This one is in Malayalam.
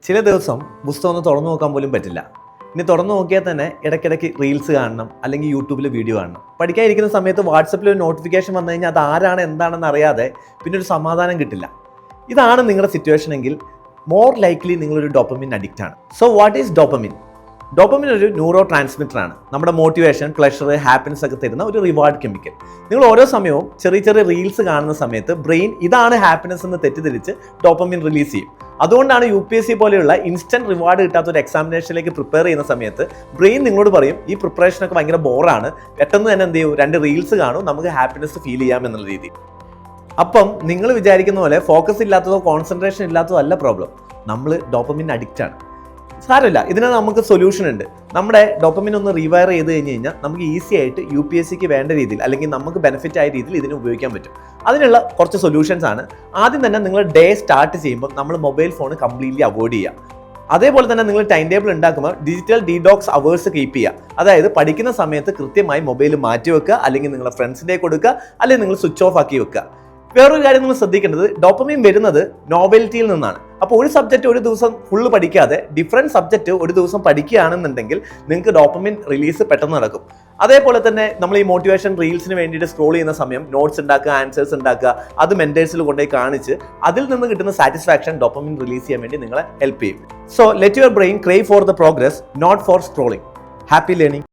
ചില ദിവസം പുസ്തകം ഒന്ന് തുറന്നു നോക്കാൻ പോലും പറ്റില്ല. ഇനി തുറന്നു നോക്കിയാൽ തന്നെ ഇടയ്ക്കിടയ്ക്ക് റീൽസ് കാണണം, അല്ലെങ്കിൽ യൂട്യൂബിൽ വീഡിയോ കാണണം. പഠിക്കാതിരിക്കുന്ന സമയത്ത് വാട്സപ്പിൽ ഒരു നോട്ടിഫിക്കേഷൻ വന്നു കഴിഞ്ഞാൽ അത് ആരാണ് എന്താണെന്ന് അറിയാതെ പിന്നെ ഒരു സമാധാനം കിട്ടില്ല. ഇതാണ് നിങ്ങളുടെ സിറ്റുവേഷൻ എങ്കിൽ മോർ ലൈക്ലി നിങ്ങളൊരു ഡോപ്പമിൻ അഡിക്റ്റ് ആണ്. So what is dopamine? Dopamine ഒരു ന്യൂറോ ട്രാൻസ്മിറ്റർ ആണ്. നമ്മുടെ മോട്ടിവേഷൻ, പ്ലഷർ, ഹാപ്പിനെസ് ഒക്കെ തരുന്ന ഒരു റിവാർഡ് കെമിക്കൽ. നിങ്ങൾ ഓരോ സമയവും ചെറിയ ചെറിയ റീൽസ് കാണുന്ന സമയത്ത് ബ്രെയിൻ ഇതാണ് ഹാപ്പിനെസ് എന്ന് തെറ്റിദ്ധരിച്ച് ഡോപ്പമിൻ റിലീസ് ചെയ്യും. അതുകൊണ്ടാണ് UPSC പോലെയുള്ള ഇൻസ്റ്റന്റ് റിവാർഡ് കിട്ടാത്ത ഒരു എക്സാമിനേഷനിലേക്ക് പ്രിപ്പയർ ചെയ്യുന്ന സമയത്ത് ബ്രെയിൻ നിങ്ങളോട് പറയും ഈ പ്രിപ്പറേഷനൊക്കെ ഭയങ്കര ബോറാണ്, പെട്ടെന്ന് തന്നെ എന്ത് ചെയ്യും, 2 റീൽസ് കാണും, നമുക്ക് ഹാപ്പിനെസ് ഫീൽ ചെയ്യാം എന്നുള്ള രീതി. അപ്പം നിങ്ങൾ വിചാരിക്കുന്ന പോലെ ഫോക്കസ് ഇല്ലാത്തതോ കോൺസെൻട്രേഷൻ ഇല്ലാത്തതോ അല്ല പ്രോബ്ലം. നമ്മൾ ഡോപ്പമിൻ അഡിക്റ്റ് ആണ്. സാരമില്ല, ഇതിന് നമുക്ക് സൊല്യൂഷൻ ഉണ്ട്. നമ്മുടെ ഡോപ്പമിൻ ഒന്ന് റീവയർ ചെയ്ത് കഴിഞ്ഞാൽ നമുക്ക് ഈസി ആയിട്ട് UPSCക്ക് വേണ്ട രീതിയിൽ, അല്ലെങ്കിൽ നമുക്ക് ബെനിഫിറ്റ് ആയ രീതിയിൽ ഇതിനെ ഉപയോഗിക്കാൻ പറ്റും. അതിനുള്ള കുറച്ച് സൊല്യൂഷൻസ് ആണ്. ആദ്യം തന്നെ നിങ്ങൾ ഡേ സ്റ്റാർട്ട് ചെയ്യുമ്പോൾ നമ്മൾ മൊബൈൽ ഫോൺ കംപ്ലീറ്റ്ലി അവോയ്ഡ് ചെയ്യുക. അതേപോലെ തന്നെ നിങ്ങൾ ടൈം ടേബിൾ ഉണ്ടാക്കുമ്പോൾ ഡിജിറ്റൽ ഡീഡോക്സ് അവേഴ്സ് കീപ്പ് ചെയ്യുക. അതായത് പഠിക്കുന്ന സമയത്ത് കൃത്യമായി മൊബൈൽ മാറ്റി വെക്കുക, അല്ലെങ്കിൽ നിങ്ങളുടെ ഫ്രണ്ട്സിൻ്റെ കൊടുക്കുക, അല്ലെങ്കിൽ നിങ്ങൾ സ്വിച്ച് ഓഫ് ആക്കി വെക്കുക. വേറൊരു കാര്യം നിങ്ങൾ ശ്രദ്ധിക്കേണ്ടത്, ഡോപ്പമിൻ വരുന്നത് നോവൽറ്റിയിൽ നിന്നാണ്. അപ്പോൾ ഒരു സബ്ജക്റ്റ് ഒരു ദിവസം ഫുള്ള് പഠിക്കാതെ ഡിഫറെൻറ്റ് സബ്ജക്റ്റ് ഒരു ദിവസം പഠിക്കുകയാണെന്നുണ്ടെങ്കിൽ നിങ്ങൾക്ക് ഡോപ്പമിൻ റിലീസ് പെട്ടെന്ന് നടക്കും. അതേപോലെ തന്നെ നമ്മൾ ഈ മോട്ടിവേഷൻ റീൽസിന് വേണ്ടിയിട്ട് സ്ക്രോൾ ചെയ്യുന്ന സമയം നോട്ട്സ് ഉണ്ടാക്കുക, ആൻസേഴ്സ് ഉണ്ടാക്കുക, അത് മെന്റേഴ്സിൽ കൊണ്ടുപോയി കാണിച്ച് അതിൽ നിന്ന് കിട്ടുന്ന സാറ്റിസ്ഫാക്ഷൻ ഡോപ്പമിൻ റിലീസ് ചെയ്യാൻ വേണ്ടി നിങ്ങളെ ഹെൽപ്പ് ചെയ്യും. So let your brain crave for the progress, not for scrolling. Happy learning.